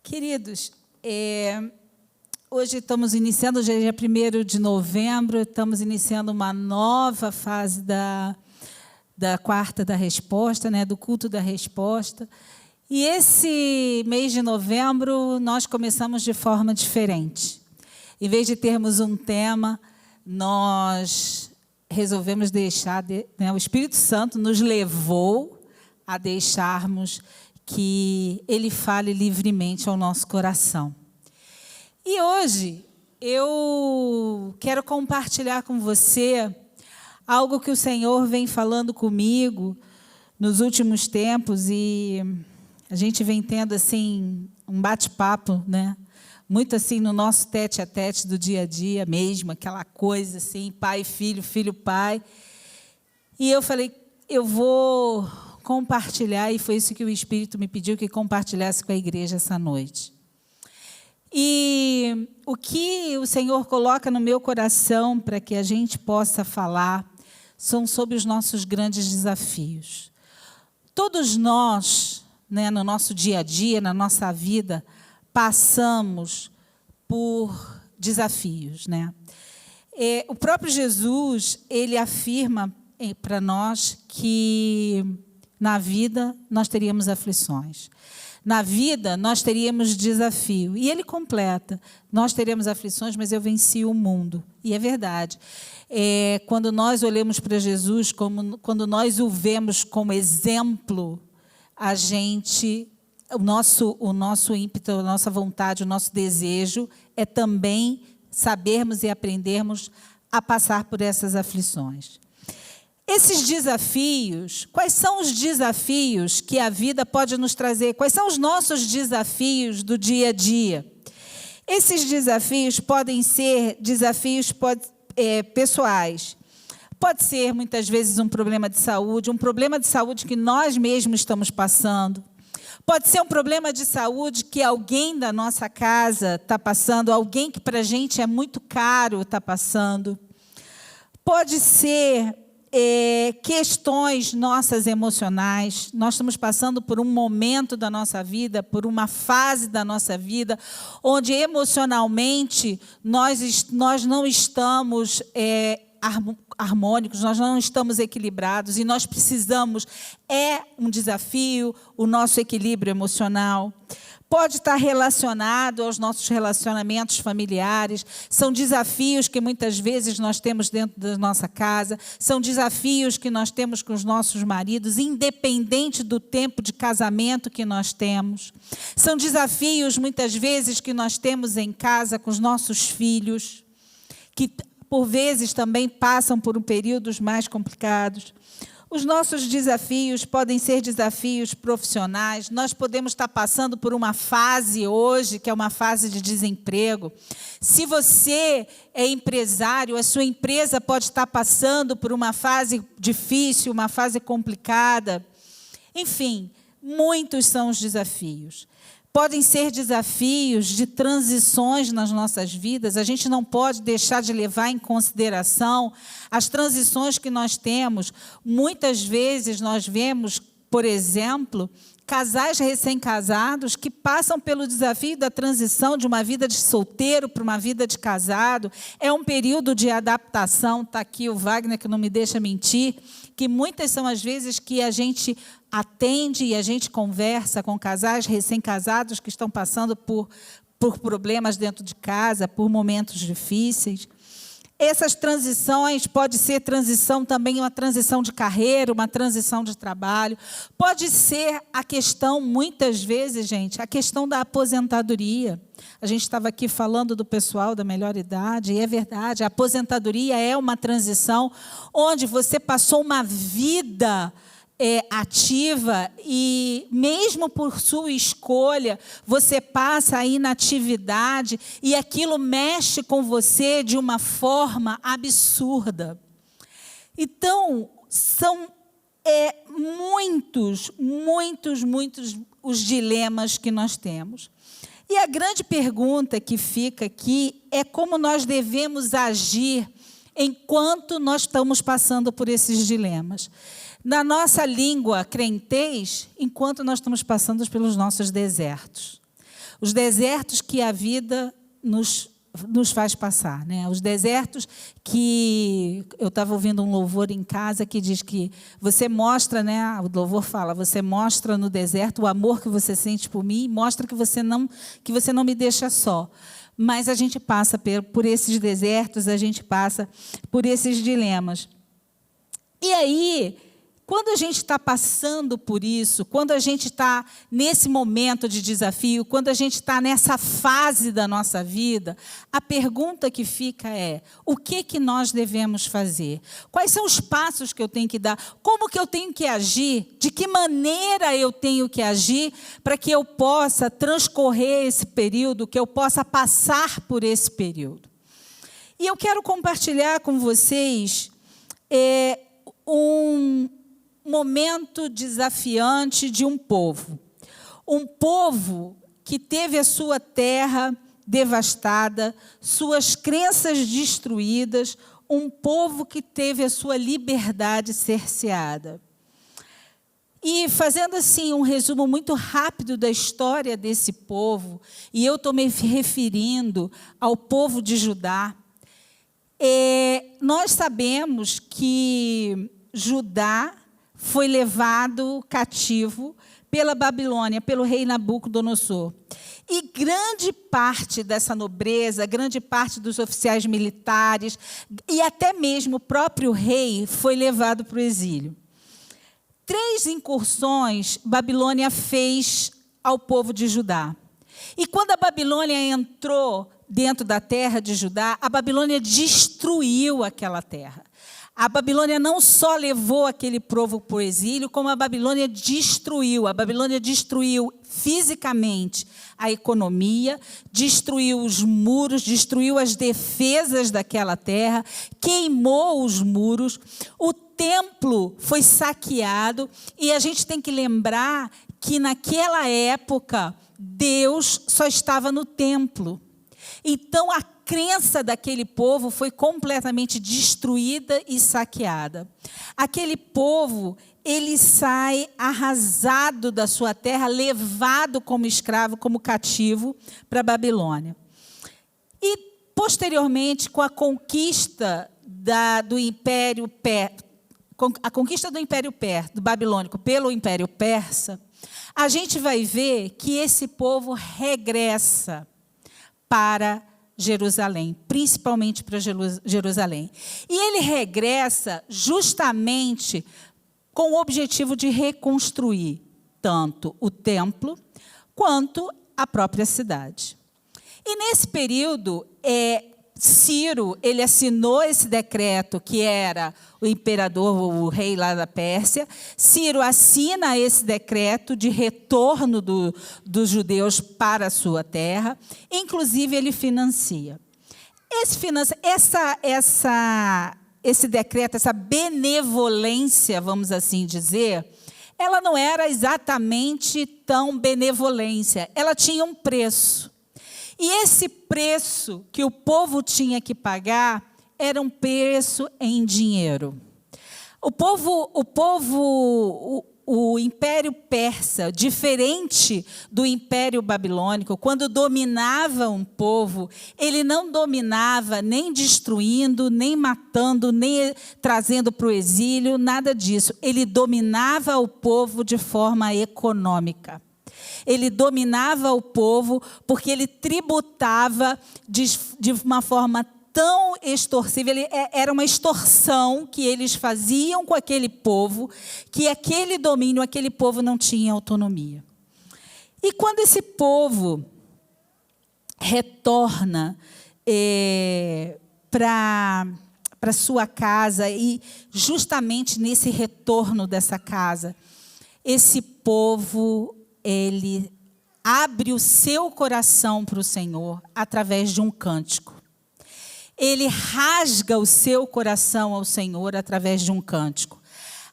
Queridos, hoje estamos iniciando, hoje é dia 1º de novembro, estamos iniciando uma nova fase da quarta da resposta, né, do culto da resposta. E esse mês de novembro nós começamos de forma diferente. Em vez de termos um tema, nós resolvemos deixar, o Espírito Santo nos levou a deixarmos que Ele fale livremente ao nosso coração. E hoje eu quero compartilhar com você algo que o Senhor vem falando comigo nos últimos tempos, e a gente vem tendo assim um bate-papo, né? Muito assim no nosso tete-a-tete do dia a dia mesmo, aquela coisa assim, pai, filho, filho, pai. E eu falei, eu vou compartilhar, e foi isso que o Espírito me pediu que compartilhasse com a igreja essa noite. E o que o Senhor coloca no meu coração para que a gente possa falar são sobre os nossos grandes desafios. Todos nós, né, no nosso dia a dia, na nossa vida, passamos por desafios, né? O próprio Jesus, ele afirma para nós que na vida nós teríamos aflições. Na vida nós teríamos desafio. E ele completa, nós teremos aflições, mas eu venci o mundo. E é verdade. Quando nós olhamos para Jesus, quando nós o vemos como exemplo, o nosso ímpeto, a nossa vontade, o nosso desejo é também sabermos e aprendermos a passar por essas aflições. Esses desafios, quais são os desafios que a vida pode nos trazer? Quais são os nossos desafios do dia a dia? Esses desafios podem ser desafios pessoais. Pode ser, muitas vezes, um problema de saúde que nós mesmos estamos passando. Pode ser um problema de saúde que alguém da nossa casa está passando, alguém que para a gente é muito caro está passando. Pode ser questões nossas emocionais. Nós estamos passando por um momento da nossa vida, por uma fase da nossa vida, onde emocionalmente nós não estamos harmônicos, nós não estamos equilibrados, e nós precisamos, um desafio, o nosso equilíbrio emocional. Pode estar relacionado aos nossos relacionamentos familiares, são desafios que muitas vezes nós temos dentro da nossa casa, são desafios que nós temos com os nossos maridos, independente do tempo de casamento que nós temos. São desafios, muitas vezes, que nós temos em casa com os nossos filhos, que por vezes também passam por períodos mais complicados. Os nossos desafios podem ser desafios profissionais. Nós podemos estar passando por uma fase hoje, que é uma fase de desemprego. Se você é empresário, a sua empresa pode estar passando por uma fase difícil, uma fase complicada. Enfim, muitos são os desafios. Podem ser desafios de transições nas nossas vidas. A gente não pode deixar de levar em consideração as transições que nós temos. Muitas vezes nós vemos, por exemplo, casais recém-casados que passam pelo desafio da transição de uma vida de solteiro para uma vida de casado. É um período de adaptação. Está aqui o Wagner, que não me deixa mentir, que muitas são as vezes que a gente atende e a gente conversa com casais recém-casados que estão passando por problemas dentro de casa, por momentos difíceis. Essas transições, pode ser transição também, uma transição de carreira, uma transição de trabalho. Pode ser a questão, muitas vezes, gente, a questão da aposentadoria. A gente estava aqui falando do pessoal da melhor idade, e é verdade, a aposentadoria é uma transição onde você passou uma vida ativa, e mesmo por sua escolha, você passa aí na atividade e aquilo mexe com você de uma forma absurda. Então, são muitos os dilemas que nós temos. E a grande pergunta que fica aqui é como nós devemos agir enquanto nós estamos passando por esses dilemas. Na nossa língua crentez, enquanto nós estamos passando pelos nossos desertos. Os desertos que a vida nos faz passar, né? Os desertos que... Eu estava ouvindo um louvor em casa que diz que você mostra, né? O louvor fala, você mostra no deserto o amor que você sente por mim e mostra que você não me deixa só. Mas a gente passa por esses desertos, a gente passa por esses dilemas. E aí, quando a gente está passando por isso, quando a gente está nesse momento de desafio, quando a gente está nessa fase da nossa vida, a pergunta que fica é: o que nós devemos fazer? Quais são os passos que eu tenho que dar? Como que eu tenho que agir? De que maneira eu tenho que agir para que eu possa transcorrer esse período, que eu possa passar por esse período? E eu quero compartilhar com vocês um momento desafiante de um povo. Um povo que teve a sua terra devastada, suas crenças destruídas, um povo que teve a sua liberdade cerceada. E fazendo assim um resumo muito rápido da história desse povo, e eu estou me referindo ao povo de Judá, nós sabemos que Judá foi levado cativo pela Babilônia, pelo rei Nabucodonosor. E grande parte dessa nobreza, grande parte dos oficiais militares e até mesmo o próprio rei foi levado para o exílio. 3 incursões Babilônia fez ao povo de Judá. E quando a Babilônia entrou dentro da terra de Judá, a Babilônia destruiu aquela terra. A Babilônia não só levou aquele povo para o exílio, como a Babilônia destruiu. A Babilônia destruiu fisicamente a economia, destruiu os muros, destruiu as defesas daquela terra, queimou os muros, o templo foi saqueado, e a gente tem que lembrar que naquela época Deus só estava no templo. Então, a crença daquele povo foi completamente destruída e saqueada. Aquele povo, ele sai arrasado da sua terra, levado como escravo, como cativo para a Babilônia. E, posteriormente, com a conquista do Império do Babilônico pelo Império Persa, a gente vai ver que esse povo regressa para Jerusalém, principalmente para Jerusalém. E ele regressa justamente com o objetivo de reconstruir tanto o templo quanto a própria cidade. E nesse período, Ciro, ele assinou esse decreto, que era o imperador, o rei lá da Pérsia. Ciro assina esse decreto de retorno dos judeus para a sua terra. Inclusive, ele financia. Esse decreto, essa benevolência, vamos assim dizer, ela não era exatamente tão benevolência. Ela tinha um preço. E esse preço que o povo tinha que pagar era um preço em dinheiro. O Império Persa, diferente do Império Babilônico, quando dominava um povo, ele não dominava nem destruindo, nem matando, nem trazendo para o exílio, nada disso. Ele dominava o povo de forma econômica. Ele dominava o povo porque ele tributava de uma forma tão extorsiva. Era uma extorsão que eles faziam com aquele povo, que aquele domínio, aquele povo não tinha autonomia. E quando esse povo retorna para sua casa, e justamente nesse retorno dessa casa, esse povo, ele abre o seu coração para o Senhor através de um cântico. Ele rasga o seu coração ao Senhor através de um cântico,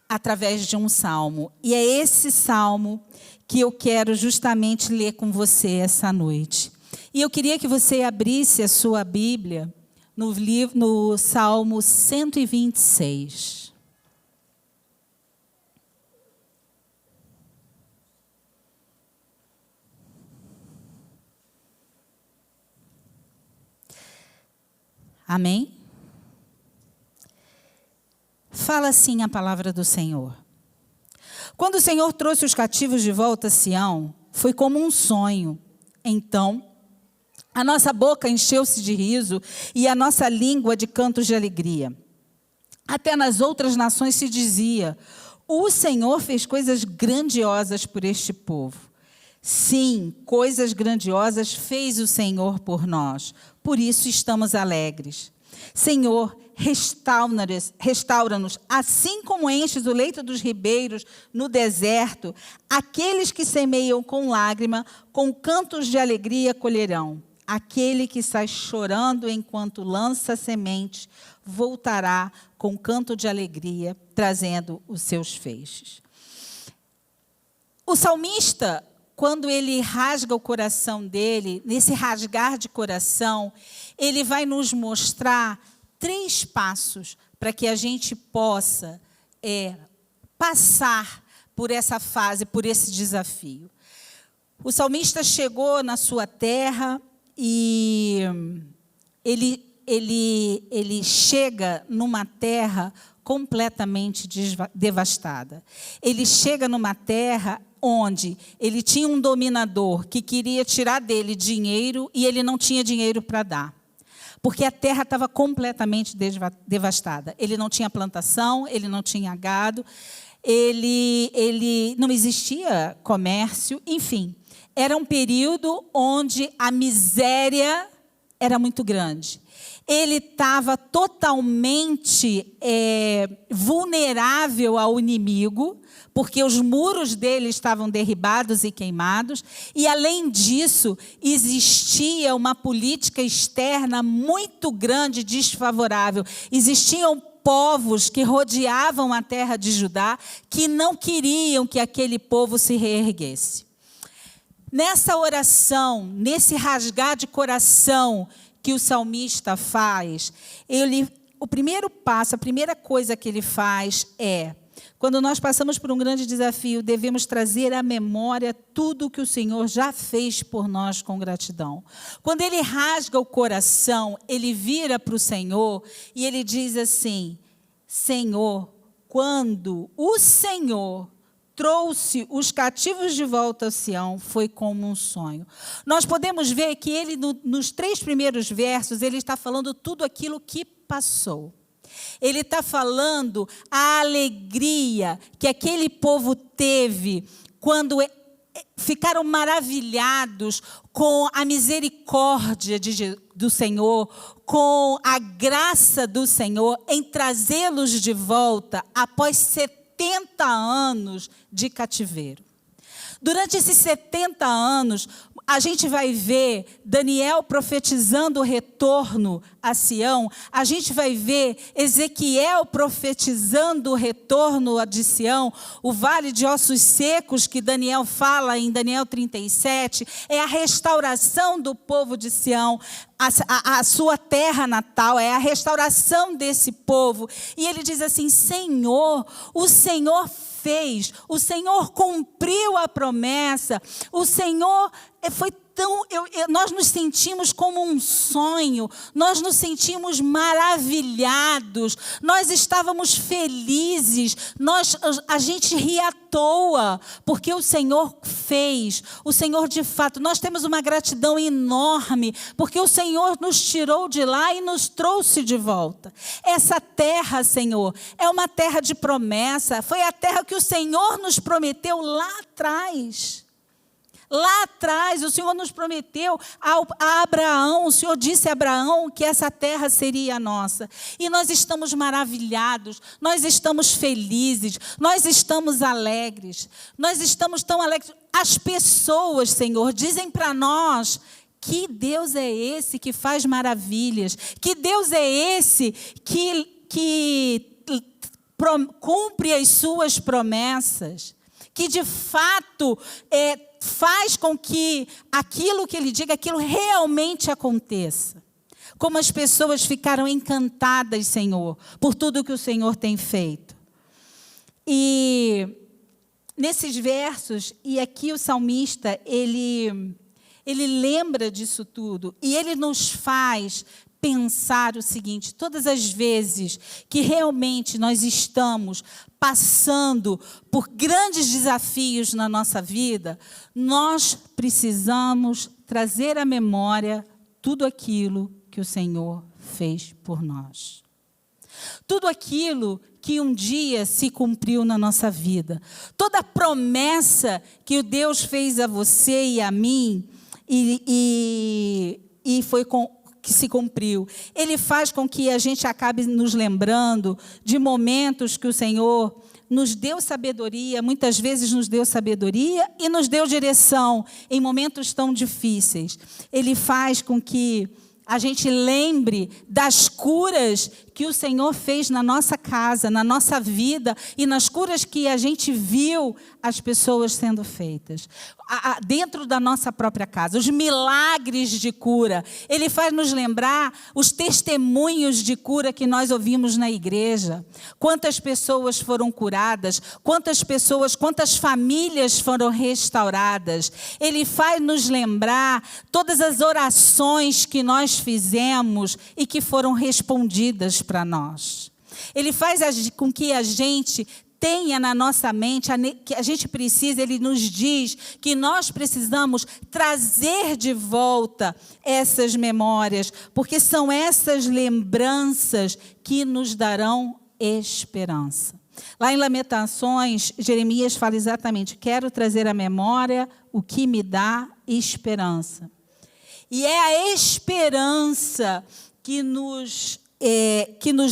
através de um salmo. E é esse salmo que eu quero justamente ler com você essa noite. E eu queria que você abrisse a sua Bíblia no Salmo 126. Amém? Fala assim a palavra do Senhor. Quando o Senhor trouxe os cativos de volta a Sião, foi como um sonho. Então, a nossa boca encheu-se de riso e a nossa língua de cantos de alegria. Até nas outras nações se dizia: o Senhor fez coisas grandiosas por este povo. Sim, coisas grandiosas fez o Senhor por nós. Por isso estamos alegres. Senhor, restaura-nos, assim como enches o leito dos ribeiros no deserto. Aqueles que semeiam com lágrima, com cantos de alegria colherão. Aquele que sai chorando enquanto lança sementes, voltará com canto de alegria, trazendo os seus feixes. O salmista, quando ele rasga o coração dele, nesse rasgar de coração, ele vai nos mostrar 3 passos para que a gente possa passar por essa fase, por esse desafio. O salmista chegou na sua terra e ele chega numa terra completamente devastada. Ele chega numa terra onde ele tinha um dominador que queria tirar dele dinheiro e ele não tinha dinheiro para dar. Porque a terra estava completamente devastada. Ele não tinha plantação, ele não tinha gado, ele não existia comércio, enfim. Era um período onde a miséria era muito grande. Ele estava totalmente vulnerável ao inimigo, porque os muros dele estavam derribados e queimados, e, além disso, existia uma política externa muito grande e desfavorável. Existiam povos que rodeavam a terra de Judá que não queriam que aquele povo se reerguesse. Nessa oração, nesse rasgar de coração que o salmista faz, o primeiro passo, a primeira coisa que ele faz quando nós passamos por um grande desafio, devemos trazer à memória tudo o que o Senhor já fez por nós com gratidão. Quando ele rasga o coração, ele vira para o Senhor e ele diz assim: Senhor, quando o Senhor trouxe os cativos de volta a Sião, foi como um sonho. Nós podemos ver que ele, nos 3 primeiros versos, ele está falando tudo aquilo que passou. Ele está falando a alegria que aquele povo teve quando ficaram maravilhados com a misericórdia do Senhor, com a graça do Senhor em trazê-los de volta após 70 anos de cativeiro. Durante esses 70 anos, a gente vai ver Daniel profetizando o retorno a Sião, a gente vai ver Ezequiel profetizando o retorno de Sião, o vale de ossos secos que Daniel fala em Daniel 37, é a restauração do povo de Sião, a sua terra natal, é a restauração desse povo. E ele diz assim: Senhor, o Senhor fez, o Senhor cumpriu a promessa, o Senhor foi tão... nós nos sentimos como um sonho, nós nos sentimos maravilhados, nós estávamos felizes, a gente ria à toa, porque o Senhor fez, o Senhor de fato, nós temos uma gratidão enorme, porque o Senhor nos tirou de lá e nos trouxe de volta. Essa terra, Senhor, é uma terra de promessa, foi a terra que o Senhor nos prometeu lá atrás. Lá atrás, o Senhor nos prometeu a Abraão, o Senhor disse a Abraão que essa terra seria nossa. E nós estamos maravilhados, nós estamos felizes, nós estamos alegres. Nós estamos tão alegres. As pessoas, Senhor, dizem para nós: que Deus é esse que faz maravilhas? Que Deus é esse que cumpre as suas promessas? Que, de fato, faz com que aquilo que ele diga, aquilo realmente aconteça. Como as pessoas ficaram encantadas, Senhor, por tudo que o Senhor tem feito. E nesses versos, e aqui o salmista, ele lembra disso tudo, e ele nos faz pensar o seguinte: todas as vezes que realmente nós estamos passando por grandes desafios na nossa vida, nós precisamos trazer à memória tudo aquilo que o Senhor fez por nós. Tudo aquilo que um dia se cumpriu na nossa vida. Toda a promessa que o Deus fez a você e a mim e foi que se cumpriu. Ele faz com que a gente acabe nos lembrando de momentos que o Senhor nos deu sabedoria, muitas vezes nos deu sabedoria e nos deu direção em momentos tão difíceis. Ele faz com que a gente lembre das curas que o Senhor fez na nossa casa, na nossa vida, e nas curas que a gente viu as pessoas sendo feitas, dentro da nossa própria casa, os milagres de cura. Ele faz nos lembrar os testemunhos de cura que nós ouvimos na igreja. Quantas pessoas foram curadas, quantas famílias foram restauradas. Ele faz nos lembrar todas as orações que nós fizemos e que foram respondidas para nós. Ele faz com que a gente tenha na nossa mente, que a gente precisa, ele nos diz que nós precisamos trazer de volta essas memórias, porque são essas lembranças que nos darão esperança. Lá em Lamentações, Jeremias fala exatamente: quero trazer à memória o que me dá esperança. E é a esperança que nos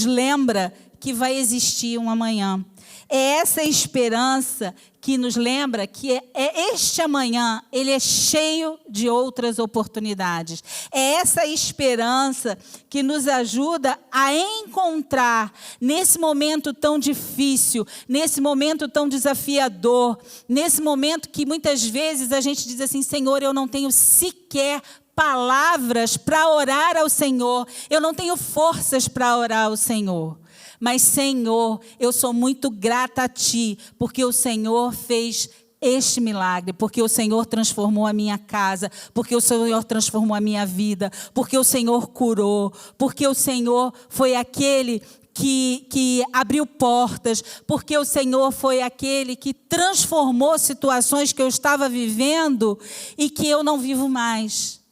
lembra que vai existir um amanhã. É essa esperança que nos lembra que este amanhã ele é cheio de outras oportunidades. É essa esperança que nos ajuda a encontrar, nesse momento tão difícil, nesse momento tão desafiador, nesse momento que muitas vezes a gente diz assim: Senhor, eu não tenho sequer palavras para orar ao Senhor, eu não tenho forças para orar ao Senhor. Mas, Senhor, eu sou muito grata a Ti, porque o Senhor fez este milagre, porque o Senhor transformou a minha casa, porque o Senhor transformou a minha vida, porque o Senhor curou, porque o Senhor foi aquele que abriu portas, porque o Senhor foi aquele que transformou situações que eu estava vivendo e que eu não vivo mais.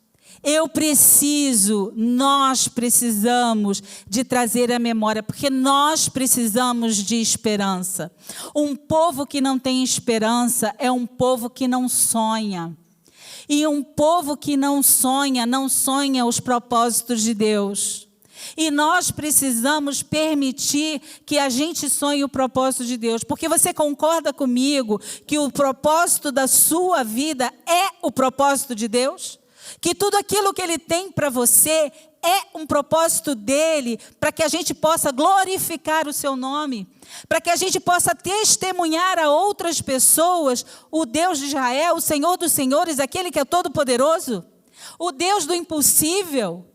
Nós precisamos de trazer a memória, porque nós precisamos de esperança. Um povo que não tem esperança é um povo que não sonha. E um povo que não sonha os propósitos de Deus. E nós precisamos permitir que a gente sonhe o propósito de Deus. Porque você concorda comigo que o propósito da sua vida é o propósito de Deus? Que tudo aquilo que Ele tem para você é um propósito dEle, para que a gente possa glorificar o Seu nome, para que a gente possa testemunhar a outras pessoas o Deus de Israel, o Senhor dos senhores, aquele que é todo-poderoso, o Deus do impossível.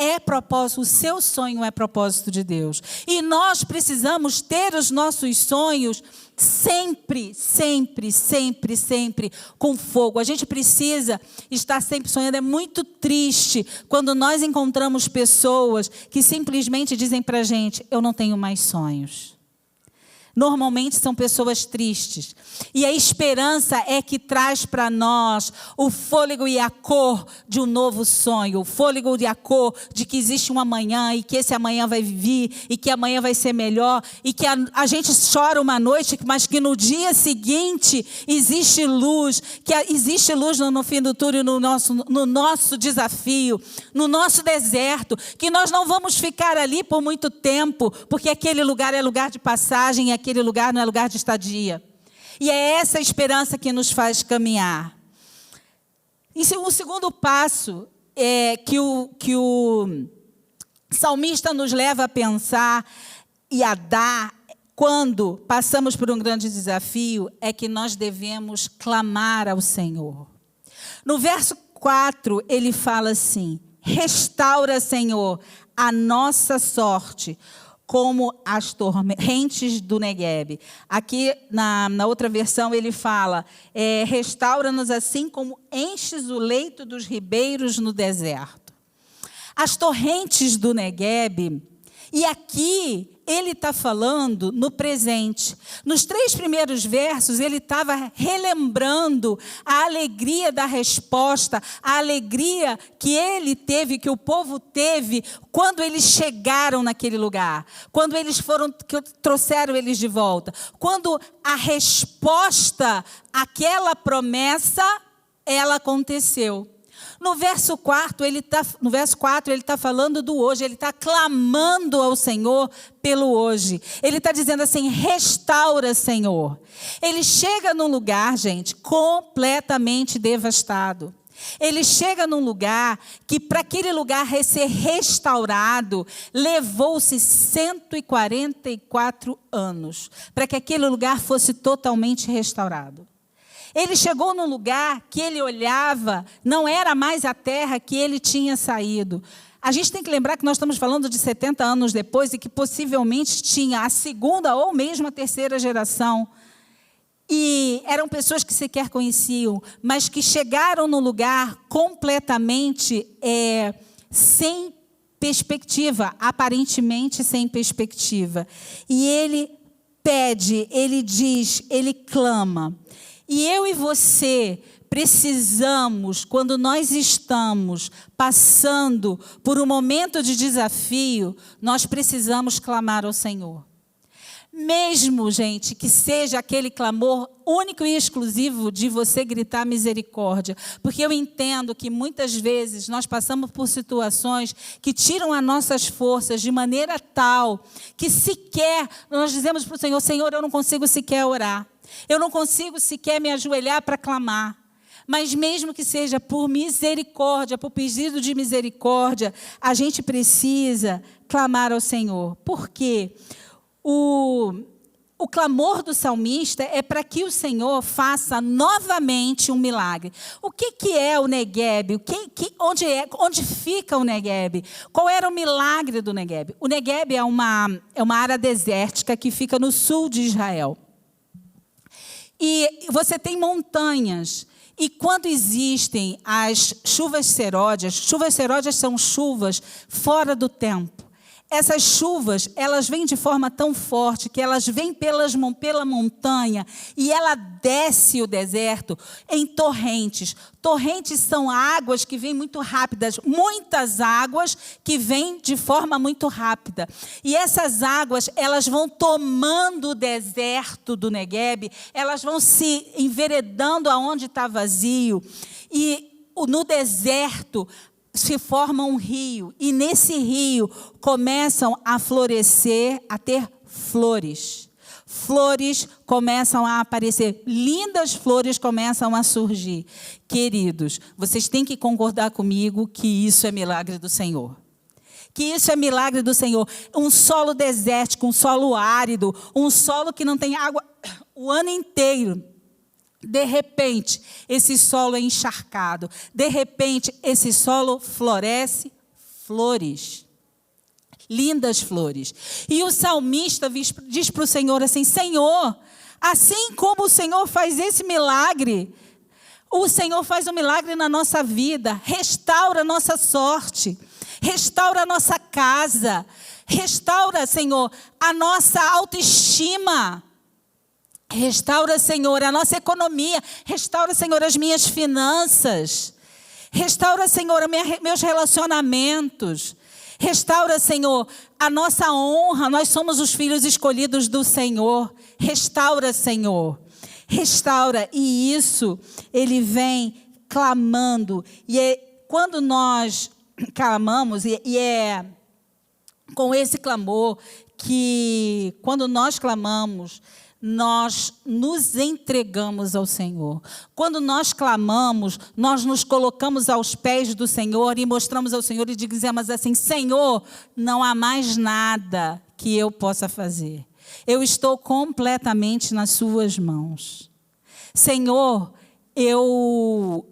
É propósito, o seu sonho é propósito de Deus. E nós precisamos ter os nossos sonhos sempre, sempre, sempre, sempre com fogo. A gente precisa estar sempre sonhando. É muito triste quando nós encontramos pessoas que simplesmente dizem para a gente: eu não tenho mais sonhos. Normalmente são pessoas tristes. E a esperança é que traz para nós o fôlego e a cor de um novo sonho. O fôlego e a cor de que existe um amanhã e que esse amanhã vai vir e que amanhã vai ser melhor. E que a gente chora uma noite, mas que no dia seguinte existe luz. Que existe luz no fim do túnel, no nosso desafio, no nosso deserto. Que nós não vamos ficar ali por muito tempo, porque aquele lugar é lugar de passagem e aquele lugar não é lugar de estadia. E é essa esperança que nos faz caminhar. E o segundo passo é que o salmista nos leva a pensar e a dar quando passamos por um grande desafio, é que nós devemos clamar ao Senhor. No verso 4, ele fala assim: restaura, Senhor, a nossa sorte, como as torrentes do Neguebe. Aqui, na outra versão, ele fala: restaura-nos assim como enches o leito dos ribeiros no deserto. as torrentes do Neguebe. E aqui ele está falando no presente. Nos 3 primeiros versos, ele estava relembrando a alegria da resposta, a alegria que ele teve, que o povo teve, quando eles chegaram naquele lugar, quando eles foram, que trouxeram eles de volta, quando a resposta àquela promessa, ela aconteceu. No verso 4, ele está falando do hoje, ele está clamando ao Senhor pelo hoje. Ele está dizendo assim, restaura, Senhor. Ele chega num lugar, gente, completamente devastado. Ele chega num lugar que, para aquele lugar ser restaurado, levou-se 144 anos, para que aquele lugar fosse totalmente restaurado. Ele chegou num lugar que ele olhava, não era mais a terra que ele tinha saído. A gente tem que lembrar que nós estamos falando de 70 anos depois e que possivelmente tinha a segunda ou mesmo a terceira geração. E eram pessoas que sequer conheciam, mas que chegaram num lugar completamente sem perspectiva, aparentemente sem perspectiva. E ele pede, ele diz, ele clama. E eu e você precisamos, quando nós estamos passando por um momento de desafio, nós precisamos clamar ao Senhor. Mesmo, gente, que seja aquele clamor único e exclusivo de você gritar misericórdia. Porque eu entendo que muitas vezes nós passamos por situações que tiram as nossas forças de maneira tal que sequer nós dizemos para o Senhor, Senhor, eu não consigo sequer orar. Eu não consigo sequer me ajoelhar para clamar. Mas mesmo que seja por misericórdia, por pedido de misericórdia, a gente precisa clamar ao Senhor. Por quê? O clamor do salmista é para que o Senhor faça novamente um milagre. O que é o Neguebe? Onde fica o Neguebe? Qual era o milagre do Neguebe? O Neguebe é uma área desértica que fica no sul de Israel. E você tem montanhas. E quando existem as chuvas seródias são chuvas fora do tempo. Essas chuvas, elas vêm de forma tão forte que elas vêm pela montanha e ela desce o deserto em torrentes. Torrentes são águas que vêm muito rápidas, muitas águas que vêm de forma muito rápida. E essas águas, elas vão tomando o deserto do Neguebe, elas vão se enveredando aonde está vazio. E no deserto se forma um rio, e nesse rio começam a florescer, a ter flores. Flores começam a aparecer, lindas flores começam a surgir. Queridos, vocês têm que concordar comigo que isso é milagre do Senhor. Que isso é milagre do Senhor. Um solo desértico, um solo árido, um solo que não tem água o ano inteiro. De repente, esse solo é encharcado. De repente, esse solo floresce flores. Lindas flores. E o salmista diz para o Senhor assim, Senhor, assim como o Senhor faz esse milagre, o Senhor faz um milagre na nossa vida. Restaura a nossa sorte. Restaura a nossa casa. Restaura, Senhor, a nossa autoestima. Restaura, Senhor, a nossa economia. Restaura, Senhor, as minhas finanças. Restaura, Senhor, meus relacionamentos. Restaura, Senhor, a nossa honra. Nós somos os filhos escolhidos do Senhor. Restaura, Senhor. Restaura. E isso, Ele vem clamando. E quando nós clamamos, e é com esse clamor que, quando nós clamamos, nós nos entregamos ao Senhor. Quando nós clamamos, nós nos colocamos aos pés do Senhor e mostramos ao Senhor e dizemos assim, Senhor, não há mais nada que eu possa fazer. Eu estou completamente nas suas mãos. Senhor, eu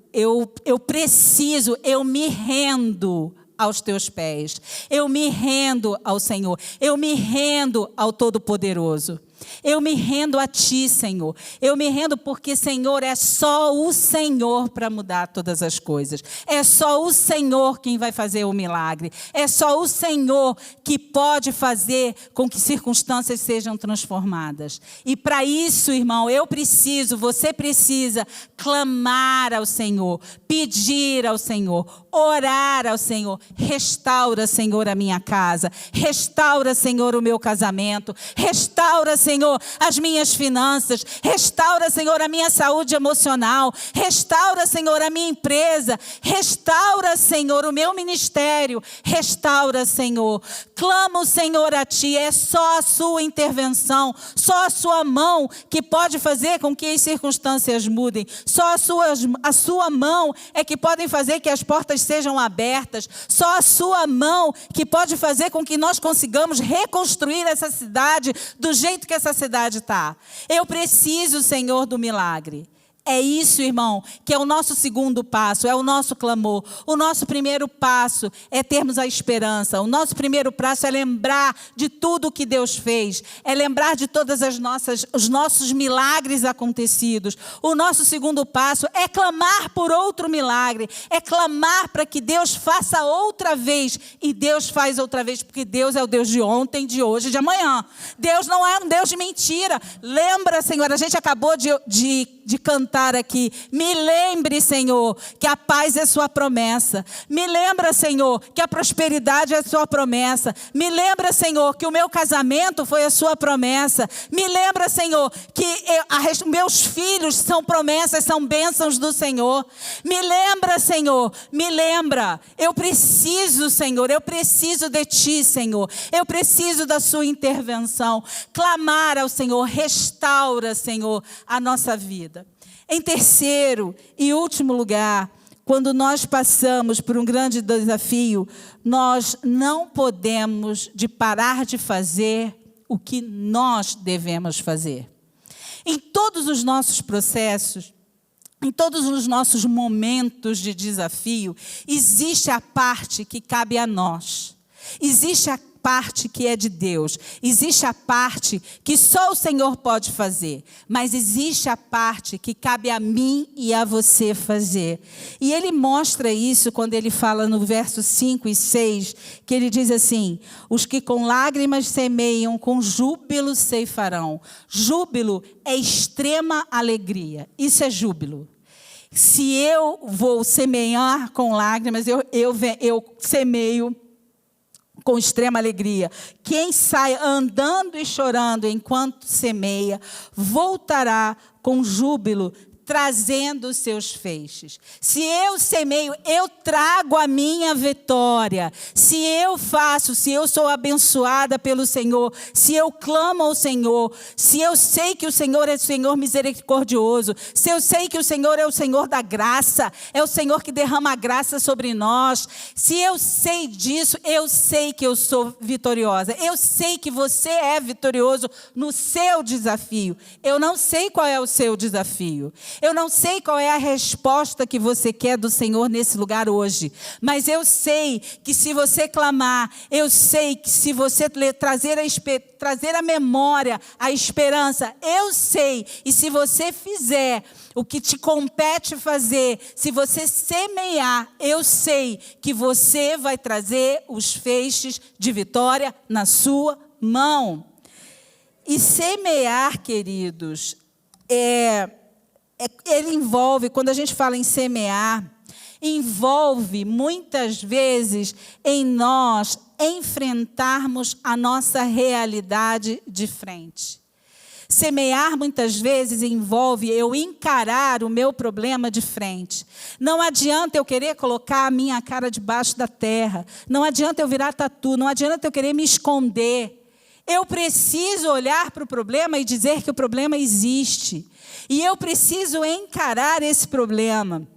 preciso, eu me rendo aos teus pés. Eu me rendo ao Senhor. Eu me rendo ao Todo-Poderoso. Eu me rendo a Ti, Senhor. Eu me rendo porque, Senhor, é só o Senhor para mudar todas as coisas. É só o Senhor quem vai fazer o milagre. É só o Senhor que pode fazer com que circunstâncias sejam transformadas. E para isso, irmão, você precisa clamar ao Senhor, pedir ao Senhor, orar ao Senhor. Restaura, Senhor, a minha casa. Restaura, Senhor, o meu casamento. Restaura, Senhor, as minhas finanças. Restaura, Senhor, a minha saúde emocional. Restaura, Senhor, a minha empresa. Restaura, Senhor, o meu ministério. Restaura, Senhor. Clamo, Senhor, a Ti. É só a Sua intervenção, só a Sua mão que pode fazer com que as circunstâncias mudem. Só a Sua mão é que pode fazer que as portas sejam abertas. Só a Sua mão que pode fazer com que nós consigamos reconstruir essa cidade do jeito que essa cidade está. Eu preciso, Senhor, do milagre. É isso, irmão, que é o nosso segundo passo, é o nosso clamor. O nosso primeiro passo é termos a esperança. O nosso primeiro passo é lembrar de tudo o que Deus fez. É lembrar de todas os nossos milagres acontecidos. O nosso segundo passo é clamar por outro milagre. É clamar para que Deus faça outra vez. E Deus faz outra vez, porque Deus é o Deus de ontem, de hoje e de amanhã. Deus não é um Deus de mentira. Lembra, Senhor, a gente acabou de cantar aqui. Me lembre, Senhor, que a paz é Sua promessa. Me lembra, Senhor, que a prosperidade é Sua promessa. Me lembra, Senhor, que o meu casamento foi a Sua promessa. Me lembra, Senhor, que meus filhos são promessas, são bênçãos do Senhor. Me lembra, Senhor, me lembra. Eu preciso, Senhor, eu preciso de Ti, Senhor. Eu preciso da Sua intervenção. Clamar ao Senhor, restaura, Senhor, a nossa vida. Em terceiro e último lugar, quando nós passamos por um grande desafio, nós não podemos parar de fazer o que nós devemos fazer. Em todos os nossos processos, em todos os nossos momentos de desafio, existe a parte que cabe a nós. Existe a parte que é de Deus. Existe a parte que só o Senhor pode fazer. Mas existe a parte que cabe a mim e a você fazer. E Ele mostra isso quando Ele fala no verso 5 e 6, que Ele diz assim: os que com lágrimas semeiam, com júbilo ceifarão. Júbilo é extrema alegria. Isso é júbilo. Se eu vou semear com lágrimas, eu semeio com extrema alegria. Quem sai andando e chorando enquanto semeia, voltará com júbilo, trazendo os seus feixes. Se eu semeio, eu trago a minha vitória. Se eu sou abençoada pelo Senhor, se eu clamo ao Senhor, se eu sei que o Senhor é o Senhor misericordioso, se eu sei que o Senhor é o Senhor da graça, é o Senhor que derrama a graça sobre nós, se eu sei disso, eu sei que eu sou vitoriosa. Eu sei que você é vitorioso no seu desafio. Eu não sei qual é o seu desafio. Eu não sei qual é a resposta que você quer do Senhor nesse lugar hoje, mas eu sei que se você clamar, eu sei que se você trazer à memória a esperança, eu sei, e se você fizer o que te compete fazer, se você semear, eu sei que você vai trazer os feixes de vitória na sua mão. E semear, queridos, ele envolve, quando a gente fala em semear, envolve muitas vezes em nós enfrentarmos a nossa realidade de frente. Semear muitas vezes envolve eu encarar o meu problema de frente. Não adianta eu querer colocar a minha cara debaixo da terra. Não adianta eu virar tatu. Não adianta eu querer me esconder. Eu preciso olhar para o problema e dizer que o problema existe. E eu preciso encarar esse problema.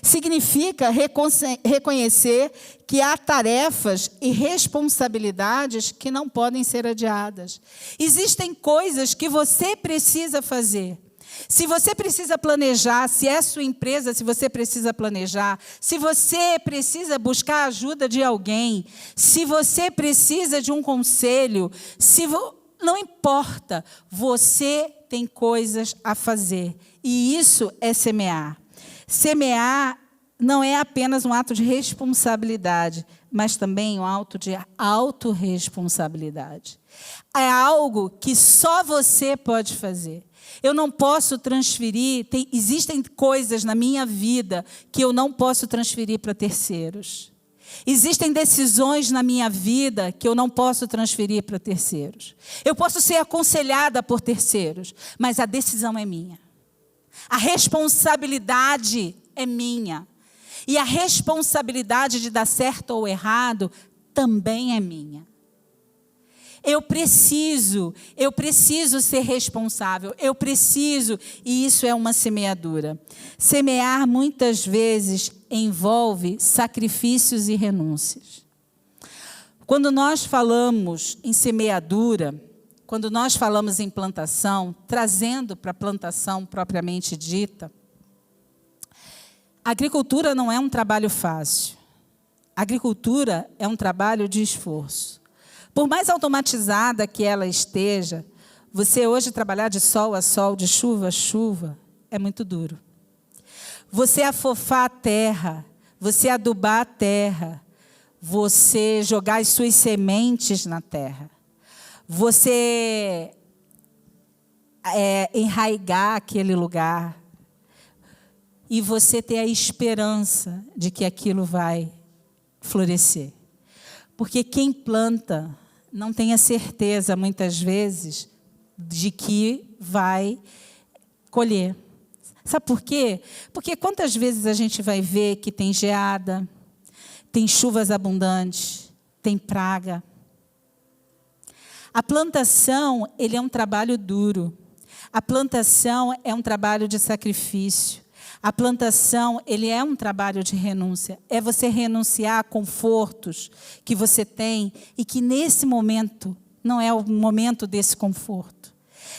Significa reconhecer que há tarefas e responsabilidades que não podem ser adiadas. Existem coisas que você precisa fazer. Se você precisa planejar, se é sua empresa, se você precisa planejar, se você precisa buscar a ajuda de alguém, se você precisa de um conselho, Não importa, você tem coisas a fazer. E isso é semear. Semear não é apenas um ato de responsabilidade, mas também um ato de autorresponsabilidade. É algo que só você pode fazer. Eu não posso transferir, existem coisas na minha vida que eu não posso transferir para terceiros. Existem decisões na minha vida que eu não posso transferir para terceiros. Eu posso ser aconselhada por terceiros, mas a decisão é minha. A responsabilidade é minha. E a responsabilidade de dar certo ou errado também é minha. Eu preciso ser responsável, e isso é uma semeadura. Semear muitas vezes envolve sacrifícios e renúncias. Quando nós falamos em semeadura, quando nós falamos em plantação, trazendo para a plantação propriamente dita, a agricultura não é um trabalho fácil. A agricultura é um trabalho de esforço. Por mais automatizada que ela esteja, você hoje trabalhar de sol a sol, de chuva a chuva, é muito duro. Você afofar a terra, você adubar a terra, você jogar as suas sementes na terra, você enraigar aquele lugar e você ter a esperança de que aquilo vai florescer. Porque quem planta não tem a certeza, muitas vezes, de que vai colher. Sabe por quê? Porque quantas vezes a gente vai ver que tem geada, tem chuvas abundantes, tem praga. A plantação, ele é um trabalho duro. A plantação é um trabalho de sacrifício. A plantação, ele é um trabalho de renúncia. É você renunciar a confortos que você tem e que nesse momento não é o momento desse conforto.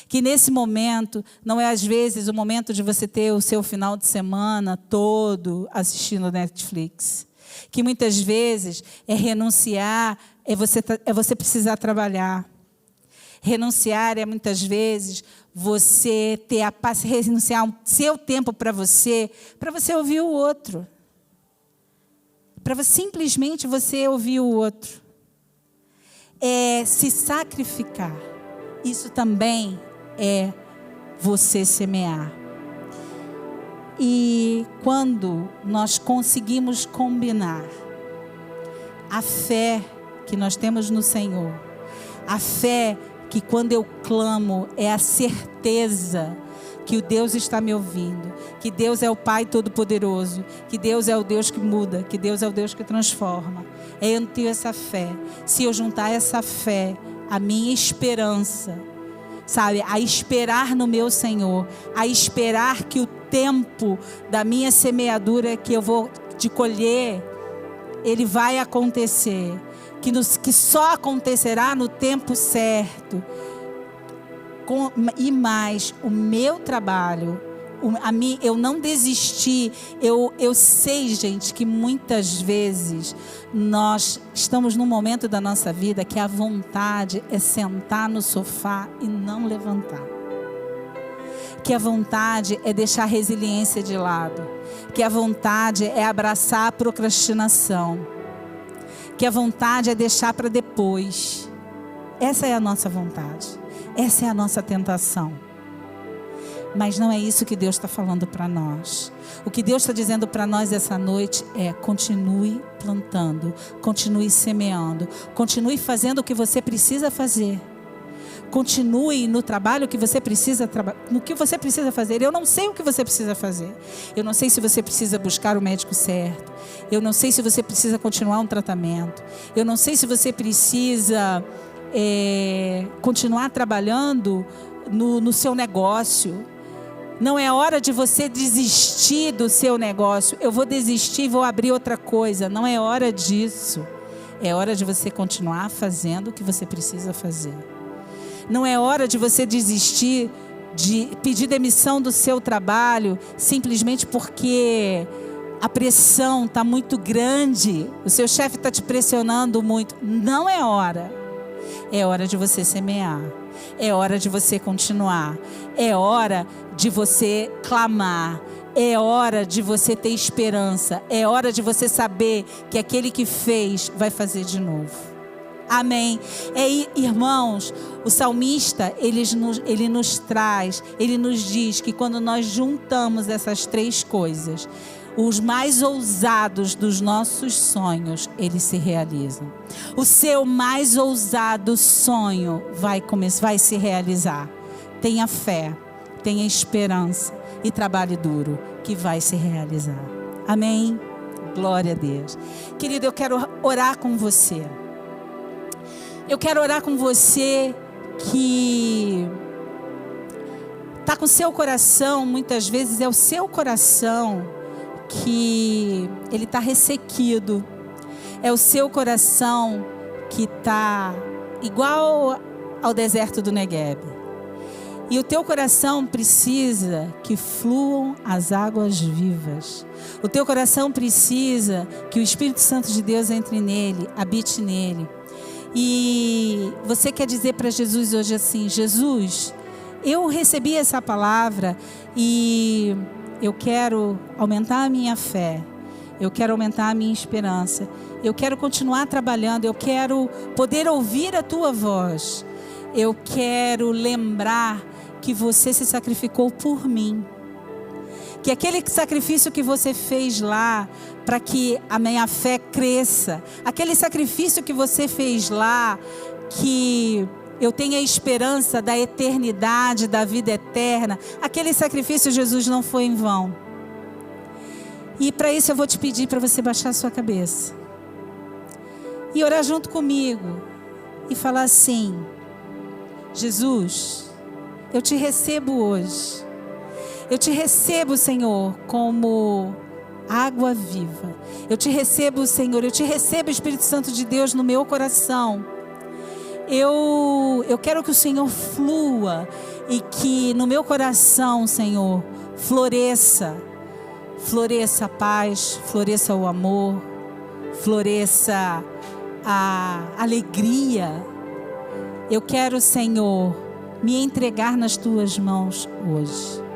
Que nesse momento não é, às vezes, o momento de você ter o seu final de semana todo assistindo Netflix. Que muitas vezes é renunciar, é você precisar trabalhar. Renunciar é, muitas vezes, você ter a paz, renunciar o seu tempo para você ouvir o outro. Simplesmente você ouvir o outro. É se sacrificar. Isso também é você semear. E quando nós conseguimos combinar a fé que nós temos no Senhor, a fé que quando eu clamo é a certeza que o Deus está me ouvindo, que Deus é o Pai Todo-Poderoso, que Deus é o Deus que muda, que Deus é o Deus que transforma. Eu tenho essa fé. Se eu juntar essa fé, a minha esperança, sabe, a esperar no meu Senhor, a esperar que o tempo da minha semeadura que eu vou de colher, ele vai acontecer. Que só acontecerá no tempo certo. E mais, o meu trabalho, eu não desisti. Eu sei, gente, que muitas vezes nós estamos num momento da nossa vida que a vontade é sentar no sofá e não levantar. Que a vontade é deixar a resiliência de lado. Que a vontade é abraçar a procrastinação. Que a vontade é deixar para depois. Essa é a nossa vontade. Essa é a nossa tentação. Mas não é isso que Deus está falando para nós. O que Deus está dizendo para nós essa noite é: continue plantando, continue semeando, continue fazendo o que você precisa fazer. Continue no trabalho que você precisa no que você precisa fazer. Eu não sei o que você precisa fazer. Eu não sei se você precisa buscar o médico certo. Eu não sei se você precisa continuar um tratamento. Eu não sei se você precisa continuar trabalhando no seu negócio. Não é hora de você desistir do seu negócio. Eu vou desistir e vou abrir outra coisa. Não é hora disso. É hora de você continuar fazendo o que você precisa fazer. Não é hora de você desistir, de pedir demissão do seu trabalho, simplesmente porque a pressão está muito grande, o seu chefe está te pressionando muito. Não é hora. É hora de você semear. É hora de você continuar. É hora de você clamar. É hora de você ter esperança. É hora de você saber que aquele que fez vai fazer de novo. Amém. Irmãos, o salmista, ele nos traz, ele nos diz que quando nós juntamos essas três coisas, os mais ousados dos nossos sonhos, eles se realizam. O seu mais ousado sonho vai se realizar. Tenha fé, tenha esperança e trabalhe duro, que vai se realizar. Amém? Glória a Deus. Querido, eu quero orar com você. Eu quero orar com você que está com seu coração, muitas vezes é o seu coração que ele está ressequido. É o seu coração que está igual ao deserto do Negueb. E o teu coração precisa que fluam as águas vivas. O teu coração precisa que o Espírito Santo de Deus entre nele, habite nele. E você quer dizer para Jesus hoje assim: Jesus, eu recebi essa palavra e eu quero aumentar a minha fé, eu quero aumentar a minha esperança, eu quero continuar trabalhando, eu quero poder ouvir a tua voz, eu quero lembrar que você se sacrificou por mim, que aquele sacrifício que você fez lá para que a minha fé cresça, aquele sacrifício que você fez lá, que eu tenha esperança da eternidade, da vida eterna, aquele sacrifício, Jesus, não foi em vão. E para isso eu vou te pedir para você baixar a sua cabeça e orar junto comigo e falar assim: Jesus, eu te recebo hoje. Eu te recebo, Senhor, como água viva. Eu te recebo, Senhor. Eu te recebo, Espírito Santo de Deus, no meu coração. Eu quero que o Senhor flua e que no meu coração, Senhor, floresça a paz, floresça o amor, floresça a alegria. Eu quero, Senhor, me entregar nas tuas mãos hoje.